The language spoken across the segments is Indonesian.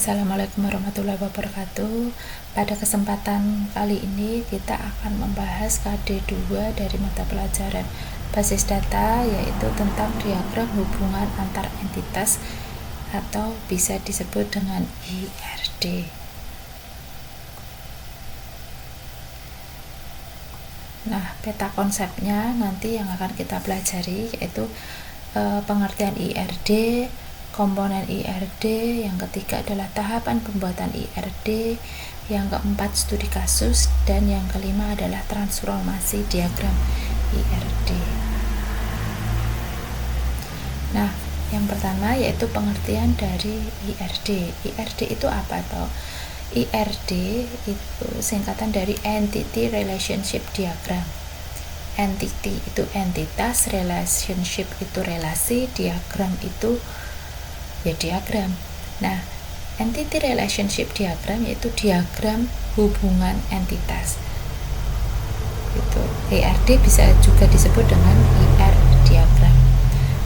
Assalamualaikum warahmatullahi wabarakatuh. Pada kesempatan kali ini kita akan membahas KD2 dari mata pelajaran basis data, yaitu tentang diagram hubungan antar entitas atau bisa disebut dengan IRD. Nah, peta konsepnya nanti yang akan kita pelajari yaitu pengertian IRD, komponen IRD, yang ketiga adalah tahapan pembuatan IRD, yang keempat studi kasus, dan yang kelima adalah transformasi diagram IRD. Nah, yang pertama yaitu pengertian dari IRD. IRD itu apa toh? IRD itu singkatan dari Entity Relationship Diagram. Entity itu entitas, relationship itu relasi, diagram itu ya diagram. Nah, entity relationship diagram yaitu diagram hubungan entitas. Itu IRD bisa juga disebut dengan IR diagram.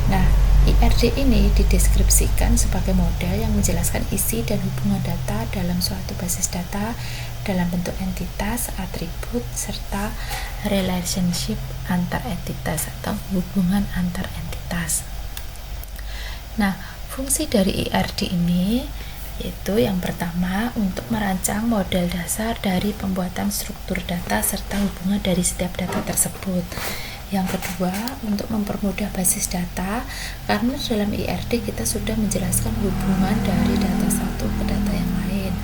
Nah, IRD ini dideskripsikan sebagai model yang menjelaskan isi dan hubungan data dalam suatu basis data dalam bentuk entitas, atribut, serta relationship antar entitas atau hubungan antar entitas. Nah, fungsi dari IRD ini yaitu yang pertama untuk merancang model dasar dari pembuatan struktur data serta hubungan dari setiap data tersebut. Yang kedua, untuk mempermudah basis data, karena dalam IRD kita sudah menjelaskan hubungan dari data satu ke data yang lain.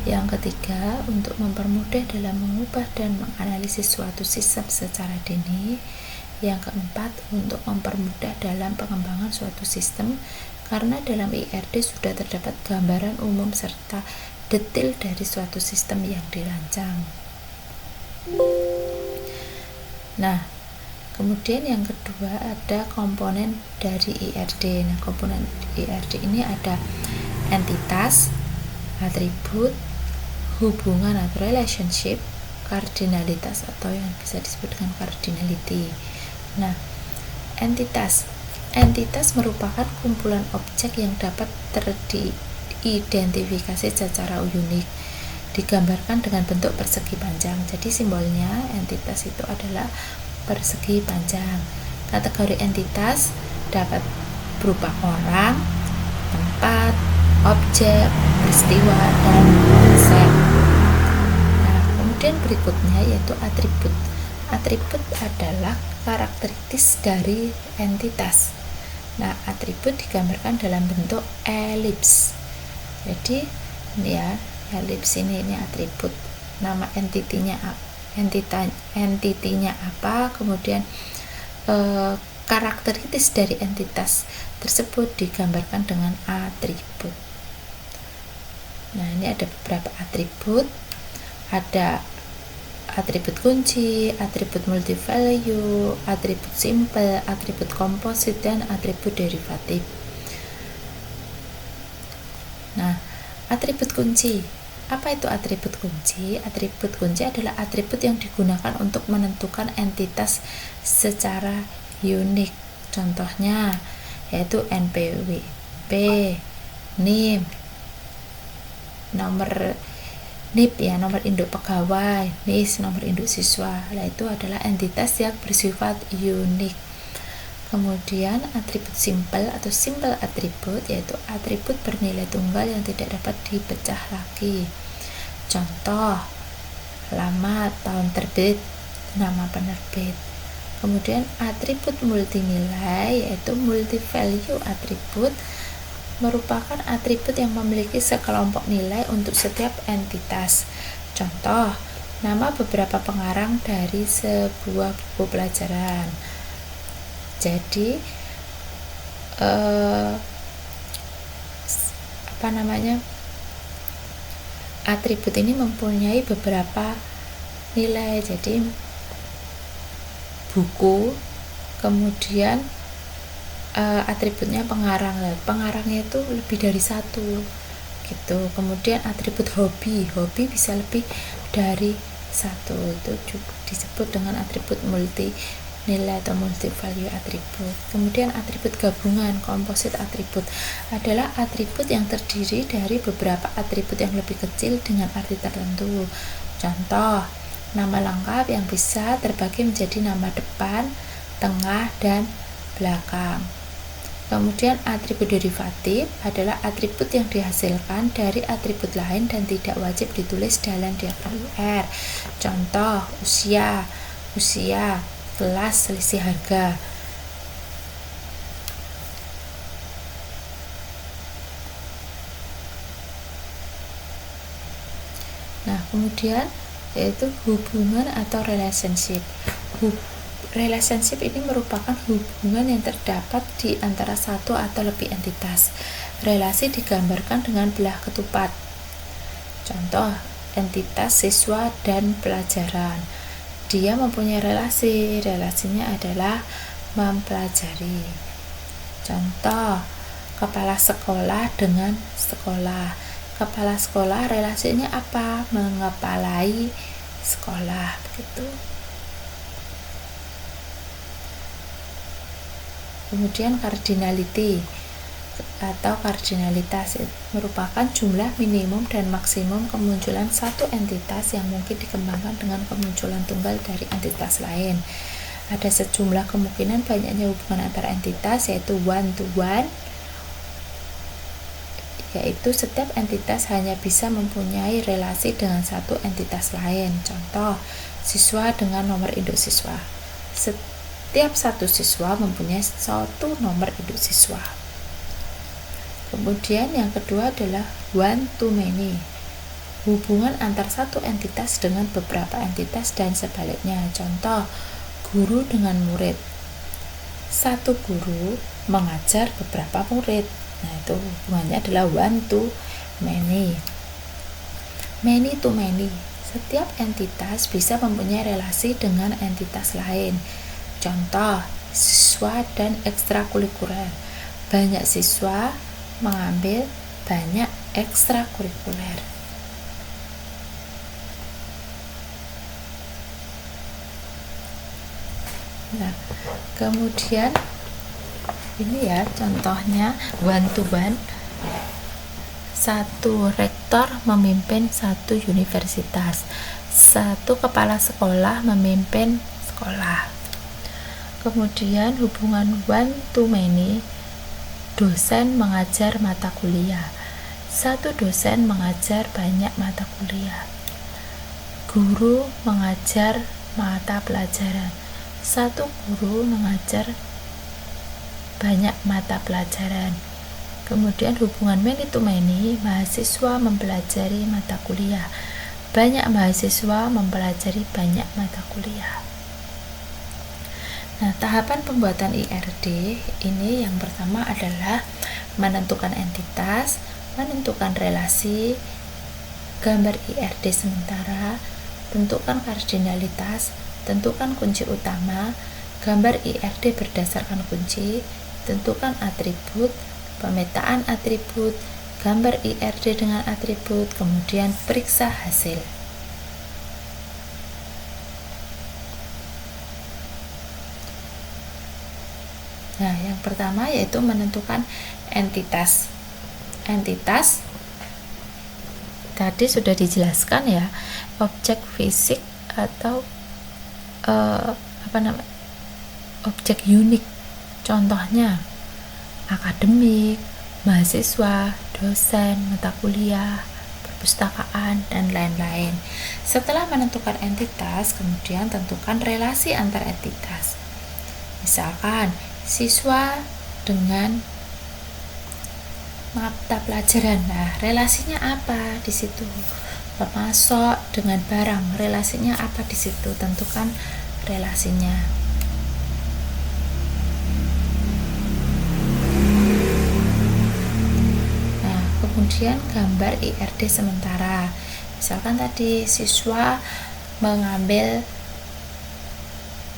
Yang ketiga, untuk mempermudah dalam mengubah dan menganalisis suatu sistem secara dini. Yang keempat, untuk mempermudah dalam pengembangan suatu sistem, karena dalam IRD sudah terdapat gambaran umum serta detail dari suatu sistem yang dirancang. Nah, kemudian yang kedua ada komponen dari IRD. Nah, komponen IRD ini ada entitas, atribut, hubungan atau relationship, kardinalitas atau yang bisa disebut dengan cardinality. Nah, entitas merupakan kumpulan objek yang dapat teridentifikasi secara unik, digambarkan dengan bentuk persegi panjang. Jadi simbolnya entitas itu adalah persegi panjang. Kategori entitas dapat berupa orang, tempat, objek, peristiwa, dan konsep. Nah, kemudian berikutnya yaitu atribut. Atribut adalah karakteristik dari entitas. Nah, atribut digambarkan dalam bentuk elips. Jadi ini ya, elips ini atribut. Nama entitinya apa, kemudian karakteristik dari entitas tersebut digambarkan dengan atribut. Nah, ini ada beberapa atribut. Ada atribut kunci, atribut multivalue, atribut simple, atribut komposit, dan atribut derivatif. Nah, atribut kunci. Apa itu atribut kunci? Atribut kunci adalah atribut yang digunakan untuk menentukan entitas secara unik. Contohnya yaitu NPWP, NIM, nomor NIP ya, nomor induk pegawai, NIS, nomor induk siswa. Nah, itu adalah entitas yang bersifat unik. Kemudian atribut simple atau simple atribut yaitu atribut bernilai tunggal yang tidak dapat dipecah lagi. Contoh, alamat, tahun terbit, nama penerbit. Kemudian atribut multinilai yaitu multivalue atribut merupakan atribut yang memiliki sekelompok nilai untuk setiap entitas. Contoh, nama beberapa pengarang dari sebuah buku pelajaran. Jadi atribut ini mempunyai beberapa nilai. Jadi buku, kemudian atributnya pengarangnya itu lebih dari satu gitu. Kemudian atribut hobi bisa lebih dari satu, itu juga disebut dengan atribut multi nilai atau multi value atribut. Kemudian atribut gabungan, composite atribut, adalah atribut yang terdiri dari beberapa atribut yang lebih kecil dengan arti tertentu. Contoh, nama lengkap yang bisa terbagi menjadi nama depan, tengah, dan belakang. Kemudian atribut derivatif adalah atribut yang dihasilkan dari atribut lain dan tidak wajib ditulis dalam diagram UR. Contoh, usia, kelas, selisih harga. Nah, kemudian yaitu hubungan atau relationship. Relationship ini merupakan hubungan yang terdapat di antara satu atau lebih entitas. Relasi digambarkan dengan belah ketupat. Contoh, entitas siswa dan pelajaran. Dia mempunyai relasinya adalah mempelajari. Contoh, kepala sekolah dengan sekolah. Kepala sekolah relasinya apa? Mengepalai sekolah, begitu. Kemudian cardinality atau kardinalitas merupakan jumlah minimum dan maksimum kemunculan satu entitas yang mungkin dikembangkan dengan kemunculan tunggal dari entitas lain. Ada sejumlah kemungkinan banyaknya hubungan antara entitas, yaitu one to one, yaitu setiap entitas hanya bisa mempunyai relasi dengan satu entitas lain. Contoh, siswa dengan nomor induk siswa. Setiap satu siswa mempunyai satu nomor induk siswa. Kemudian yang kedua adalah one to many, hubungan antar satu entitas dengan beberapa entitas dan sebaliknya. Contoh, guru dengan murid. Satu guru mengajar beberapa murid. Nah, itu hubungannya adalah one to many. Many to many, setiap entitas bisa mempunyai relasi dengan entitas lain. Contoh, siswa dan ekstrakurikuler. Banyak siswa mengambil banyak ekstrakurikuler. Nah, kemudian ini ya contohnya one to one. Satu rektor memimpin satu universitas. Satu kepala sekolah memimpin sekolah. Kemudian hubungan one to many, dosen mengajar mata kuliah. Satu dosen mengajar banyak mata kuliah. Guru mengajar mata pelajaran. Satu guru mengajar banyak mata pelajaran. Kemudian hubungan many to many, mahasiswa mempelajari mata kuliah. Banyak mahasiswa mempelajari banyak mata kuliah. Nah, tahapan pembuatan IRD ini yang pertama adalah menentukan entitas, menentukan relasi, gambar IRD sementara, tentukan kardinalitas, tentukan kunci utama, gambar IRD berdasarkan kunci, tentukan atribut, pemetaan atribut, gambar IRD dengan atribut, kemudian periksa hasil. Nah, yang pertama yaitu menentukan entitas. Entitas tadi sudah dijelaskan ya, objek fisik atau objek unik. Contohnya akademik, mahasiswa, dosen, mata kuliah, perpustakaan, dan lain-lain. Setelah menentukan entitas, kemudian tentukan relasi antar entitas. Misalkan siswa dengan mata pelajaran. Nah, relasinya apa di situ? Pemasok dengan barang, relasinya apa di situ? Tentukan relasinya. Nah, kemudian gambar IRD sementara. Misalkan tadi siswa mengambil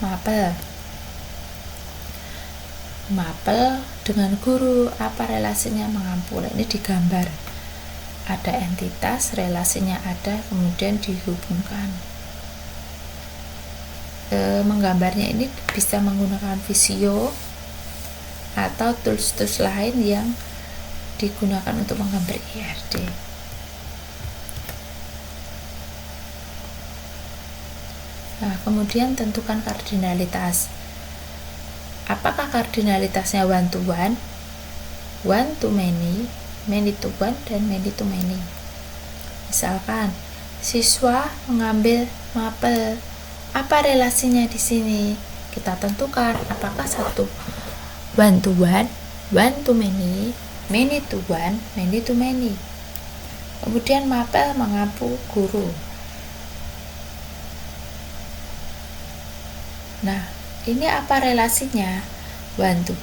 mapel dengan guru, apa relasinya? Mengampul. Ini digambar, ada entitas, relasinya ada, kemudian dihubungkan. menggambarnya ini bisa menggunakan Visio atau tools-tools lain yang digunakan untuk menggambar IRD. Nah, kemudian tentukan kardinalitas. Apakah kardinalitasnya one to one, one to many, many to one, dan many to many? Misalkan siswa mengambil mapel, apa relasinya di sini? Kita tentukan apakah satu one to many to one, many to many. Kemudian mapel mengampu guru. Nah, ini apa relasinya? One to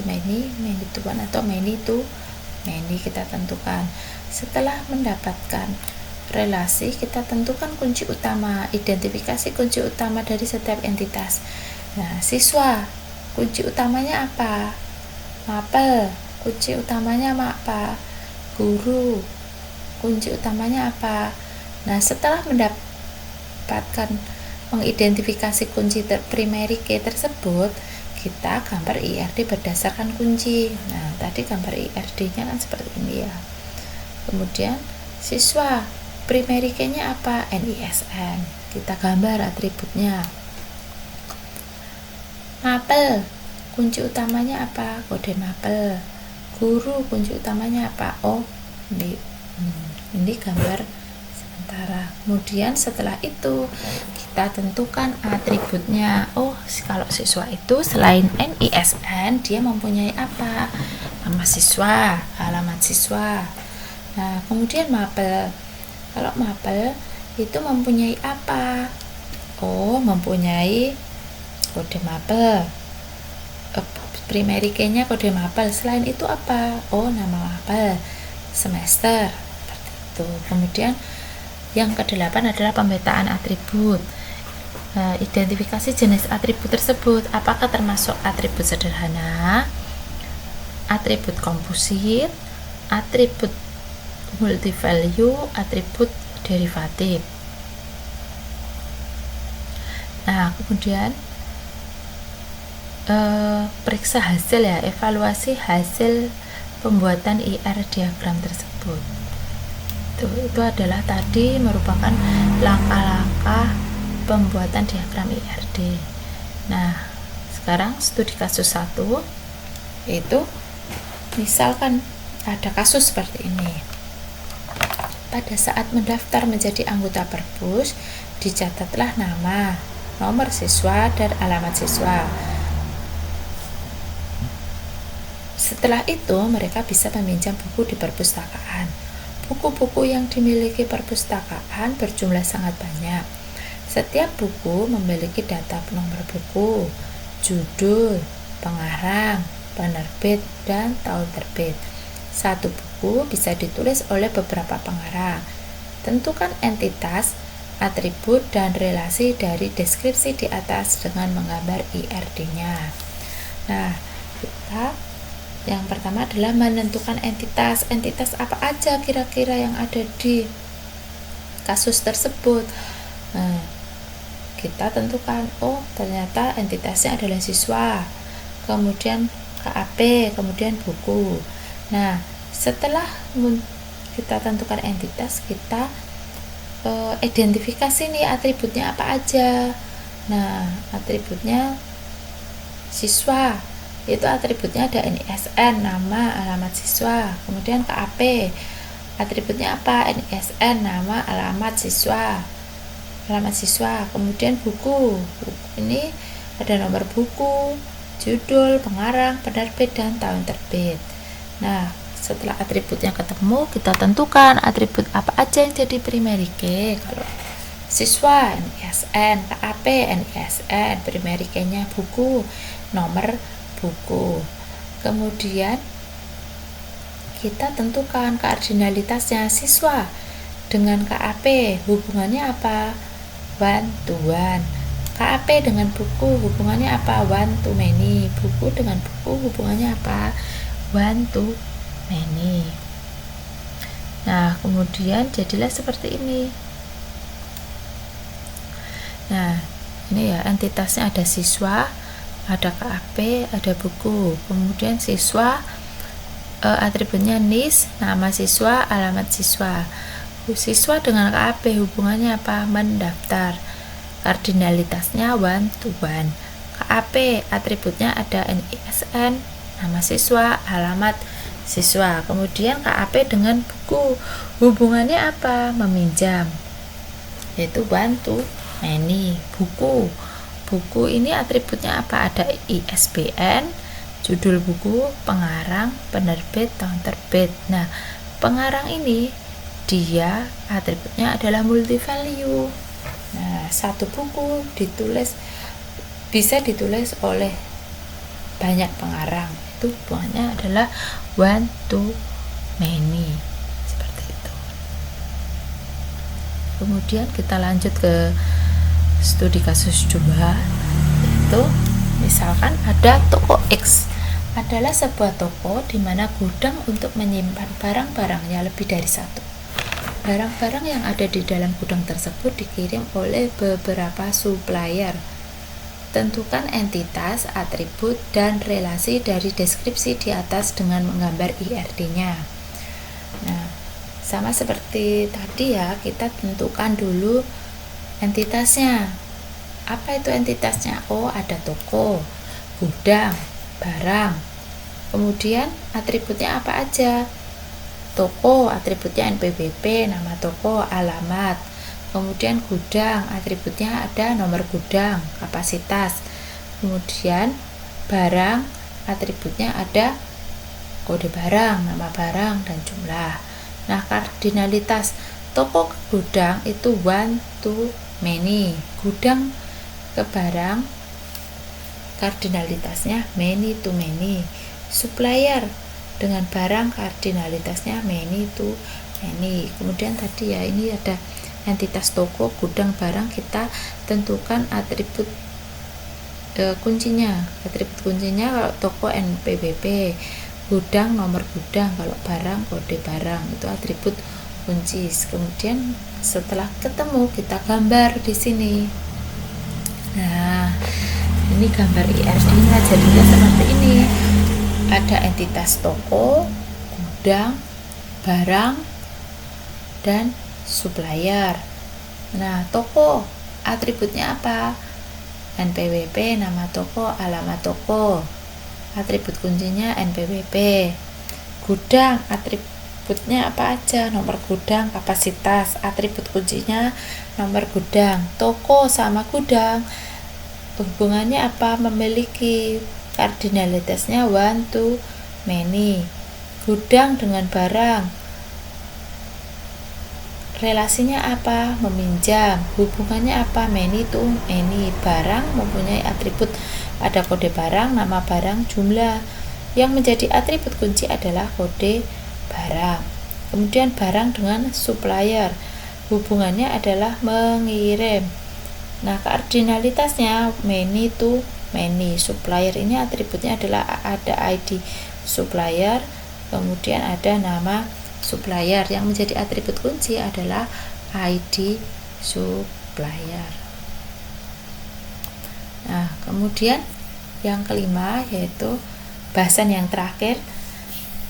many to one, atau many to many. Kita tentukan. Setelah mendapatkan relasi, kita tentukan kunci utama, identifikasi kunci utama dari setiap entitas. Nah, siswa, kunci utamanya apa? Mapel, kunci utamanya apa? Guru, kunci utamanya apa? Nah, setelah mendapatkan mengidentifikasi kunci primary key tersebut, kita gambar IRD berdasarkan kunci. Nah, tadi gambar IRD-nya kan seperti ini ya. Kemudian siswa, primary key-nya apa? NISN. Kita gambar atributnya. Mapel, kunci utamanya apa? Kode mapel. Guru, kunci utamanya apa? Oh, ini gambar sementara. Kemudian setelah itu kita tentukan atributnya. Oh, kalau siswa itu selain NISN, dia mempunyai apa? Nama siswa, alamat siswa. Nah, kemudian mapel. Kalau mapel itu mempunyai apa? Oh, mempunyai kode mapel. Primary key-nya kode mapel. Selain itu apa? Oh, nama mapel, semester, seperti itu. Kemudian yang ke-8 adalah pemetaan atribut. Identifikasi jenis atribut tersebut, apakah termasuk atribut sederhana, atribut komposit, atribut multi-value, atribut derivatif. Nah, kemudian periksa hasil ya, evaluasi hasil pembuatan IR diagram tersebut. Itu adalah tadi merupakan langkah-langkah pembuatan diagram IRD. Nah, sekarang studi kasus 1, yaitu misalkan ada kasus seperti ini. Pada saat mendaftar menjadi anggota Perpus, dicatatlah nama, nomor siswa, dan alamat siswa. Setelah itu, mereka bisa meminjam buku di perpustakaan. Buku-buku yang dimiliki perpustakaan berjumlah sangat banyak. Setiap buku memiliki data nomor buku, judul, pengarang, penerbit, dan tahun terbit. Satu buku bisa ditulis oleh beberapa pengarang. Tentukan entitas, atribut, dan relasi dari deskripsi di atas dengan menggambar IRD-nya. Nah, yang pertama adalah menentukan entitas. Entitas apa aja kira-kira yang ada di kasus tersebut. Nah, kita tentukan, oh ternyata entitasnya adalah siswa, kemudian KAP, kemudian buku. Nah, setelah kita tentukan entitas, kita identifikasi nih atributnya apa aja. Nah, atributnya siswa, itu atributnya ada NISN, nama, alamat siswa. Kemudian KAP, atributnya apa? NISN, nama, alamat siswa, Kemudian buku, ini ada nomor buku, judul, pengarang, penerbit, dan tahun terbit. Nah, setelah atributnya ketemu, kita tentukan atribut apa aja yang jadi primary key. Kalau siswa, NISN, KAP, NISN, primary key-nya buku, nomor buku. Kemudian kita tentukan kardinalitasnya. Siswa dengan KAP hubungannya apa? One to one. KAP dengan buku hubungannya apa? One to many. Buku dengan buku hubungannya apa? One to many. Nah, kemudian jadilah seperti ini. Nah, Ini ya, entitasnya ada siswa, ada KAP, ada buku. Kemudian siswa, atributnya NIS, nama siswa, alamat siswa. Siswa dengan KAP hubungannya apa? Mendaftar. Kardinalitasnya 1 to 1. KAP atributnya ada NISN, nama siswa, alamat siswa. Kemudian KAP dengan buku hubungannya apa? Meminjam, yaitu 1 to many. Buku ini atributnya apa? Ada ISBN, judul buku, pengarang, penerbit, tahun terbit. Nah, pengarang ini dia atributnya adalah multi value. Nah, satu buku bisa ditulis oleh banyak pengarang, itu hubungannya adalah 1 to many, seperti itu. Kemudian kita lanjut ke studi kasus 2, yaitu misalkan ada toko X adalah sebuah toko di mana gudang untuk menyimpan barang-barangnya lebih dari satu. Barang-barang yang ada di dalam gudang tersebut dikirim oleh beberapa supplier. Tentukan entitas, atribut, dan relasi dari deskripsi di atas dengan menggambar IRD-nya. Nah, sama seperti tadi ya, kita tentukan dulu entitasnya. Apa itu entitasnya? Oh, ada toko, gudang, barang. Kemudian atributnya apa aja? Toko, atributnya NPWP, nama toko, alamat. Kemudian gudang, atributnya ada nomor gudang, kapasitas. Kemudian barang, atributnya ada kode barang, nama barang, dan jumlah. Nah, kardinalitas toko ke gudang itu 1 to many. Gudang ke barang, kardinalitasnya many to many. Supplier dengan barang, kardinalitasnya many to many. Kemudian tadi ya, ini ada entitas toko, gudang, barang, kita tentukan atribut kuncinya. Atribut kuncinya kalau toko NPWP, gudang nomor gudang, kalau barang kode barang, itu atribut kunci. Kemudian setelah ketemu kita gambar di sini. Nah, ini gambar IRD-nya jadinya seperti ini. Ada entitas toko, gudang, barang, dan supplier. Nah, toko atributnya apa? NPWP, nama toko, alamat toko. Atribut kuncinya NPWP. Gudang atributnya apa aja? Nomor gudang, kapasitas. Atribut kuncinya nomor gudang. Toko sama gudang hubungannya apa? Memiliki. Kardinalitasnya 1 to many. Gudang dengan barang relasinya apa? Meminjam. Hubungannya apa? Many to many. Barang mempunyai atribut pada kode barang, nama barang, jumlah. Yang menjadi atribut kunci adalah kode barang. Kemudian barang dengan supplier. Hubungannya adalah mengirim. Nah, kardinalitasnya many to many. Supplier ini atributnya adalah ada ID supplier, kemudian ada nama supplier. Yang menjadi atribut kunci adalah ID supplier. Nah, kemudian yang kelima yaitu bahasan yang terakhir,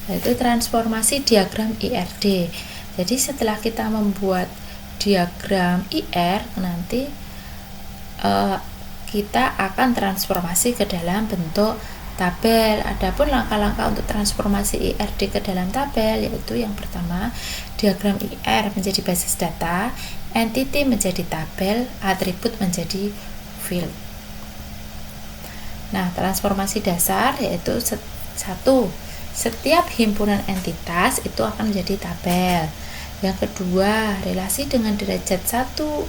yaitu transformasi diagram IRD. Jadi setelah kita membuat diagram IR, nanti kita akan transformasi ke dalam bentuk tabel. Adapun langkah-langkah untuk transformasi IRD ke dalam tabel, yaitu yang pertama, diagram IR menjadi basis data, entity menjadi tabel, atribut menjadi field. Nah, transformasi dasar yaitu satu, setiap himpunan entitas itu akan menjadi tabel. Yang kedua, relasi dengan derajat 1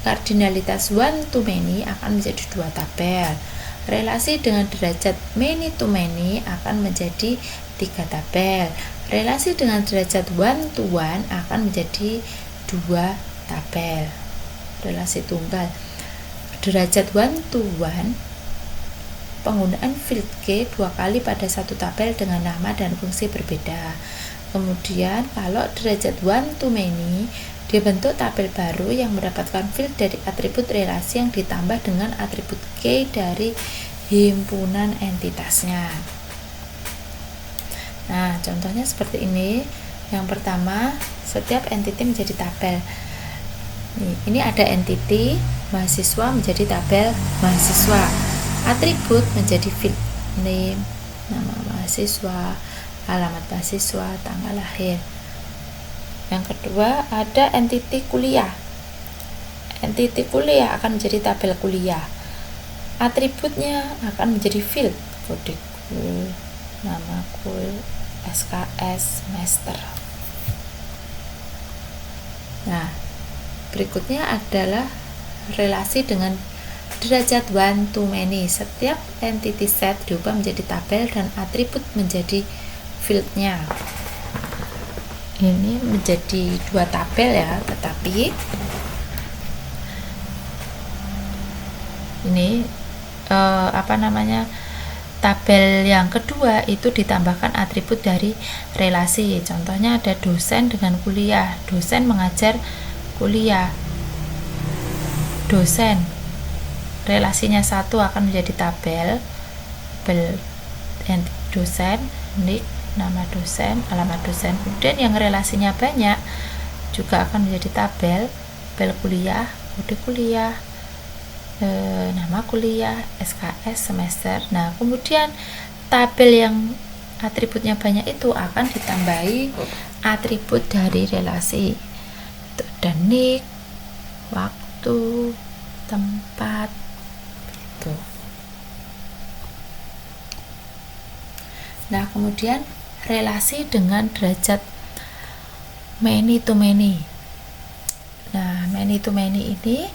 kardinalitas 1 to many akan menjadi 2 tabel. Relasi dengan derajat many to many akan menjadi 3 tabel. Relasi dengan derajat 1 to 1 akan menjadi 2 tabel. Relasi tunggal. Derajat 1 to 1 penggunaan field K 2 kali pada satu tabel dengan nama dan fungsi berbeda. Kemudian kalau derajat 1 to many Dibentuk tabel baru yang mendapatkan field dari atribut relasi yang ditambah dengan atribut key dari himpunan entitasnya. Nah, contohnya seperti ini. Yang pertama, setiap entity menjadi tabel. Ini ada entity mahasiswa menjadi tabel mahasiswa. Atribut menjadi field name, nama mahasiswa, alamat mahasiswa, tanggal lahir. Yang kedua, ada entity kuliah. Entity kuliah akan menjadi tabel kuliah. Atributnya akan menjadi field, kode kul, nama kul, SKS, semester. Nah, berikutnya adalah relasi dengan derajat one to many. Setiap entity set diubah menjadi tabel dan atribut menjadi fieldnya. Ini menjadi dua tabel ya, tetapi ini tabel yang kedua itu ditambahkan atribut dari relasi. Contohnya ada dosen dengan kuliah. Dosen mengajar kuliah. Dosen relasinya 1 akan menjadi tabel dosen, nick, nama dosen, alamat dosen. Kemudian yang relasinya banyak juga akan menjadi tabel kuliah, kode kuliah, nama kuliah, SKS, semester. Nah, kemudian tabel yang atributnya banyak itu akan ditambahi atribut dari relasi. Dan nick, waktu, tempat, gitu. Nah, kemudian relasi dengan derajat many to many. Nah, many to many ini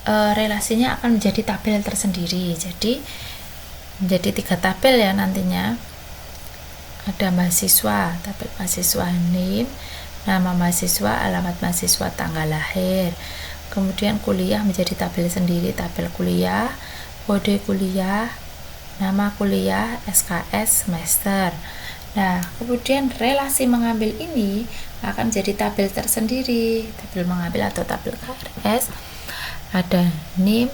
relasinya akan menjadi tabel tersendiri. Jadi menjadi 3 tabel ya nantinya. Ada mahasiswa, tabel mahasiswa name, nama mahasiswa, alamat mahasiswa, tanggal lahir. Kemudian kuliah menjadi tabel sendiri, tabel kuliah, kode kuliah, nama kuliah, SKS, semester. Nah, kemudian relasi mengambil ini akan menjadi tabel tersendiri, tabel mengambil atau tabel KRS. Ada name,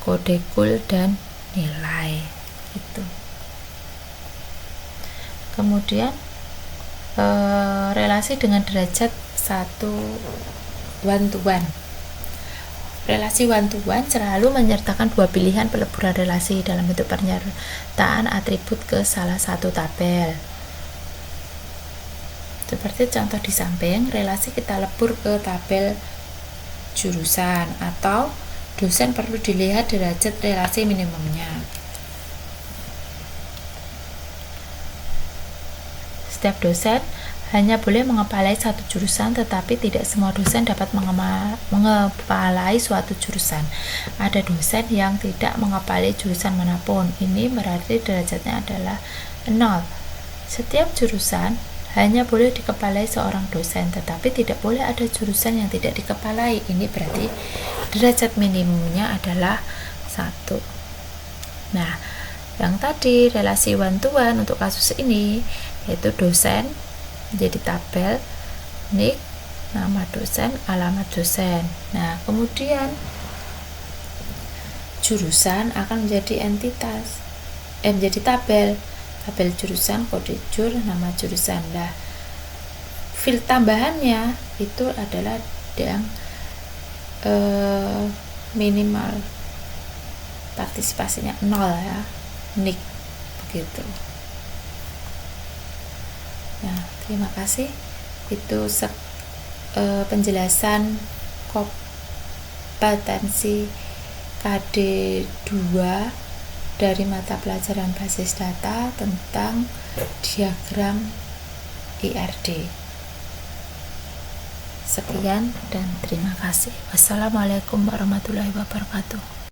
kode kul, dan nilai. Gitu. Kemudian relasi dengan derajat 1 one to one. Relasi one to one selalu menyertakan 2 pilihan peleburan relasi dalam bentuk pernyataan atribut ke salah satu tabel. Seperti contoh di samping, relasi kita lebur ke tabel jurusan, atau dosen perlu dilihat derajat relasi minimumnya. Setiap dosen hanya boleh mengepalai satu jurusan, tetapi tidak semua dosen dapat mengepalai suatu jurusan. Ada dosen yang tidak mengepalai jurusan manapun. Ini berarti derajatnya adalah 0. Setiap jurusan hanya boleh dikepalai seorang dosen, tetapi tidak boleh ada jurusan yang tidak dikepalai. Ini berarti derajat minimumnya adalah 1. Nah, yang tadi relasi one to one untuk kasus ini yaitu dosen menjadi tabel, nick, nama dosen, alamat dosen. Nah, kemudian jurusan akan menjadi menjadi tabel jurusan, kode jur, nama jurusan. Nah, field tambahannya itu adalah yang minimal partisipasinya 0 ya, nick, begitu. Nah, terima kasih. Itu penjelasan kompetensi KD 2 dari mata pelajaran basis data tentang diagram IRD. Sekian dan terima kasih. Wassalamualaikum warahmatullahi wabarakatuh.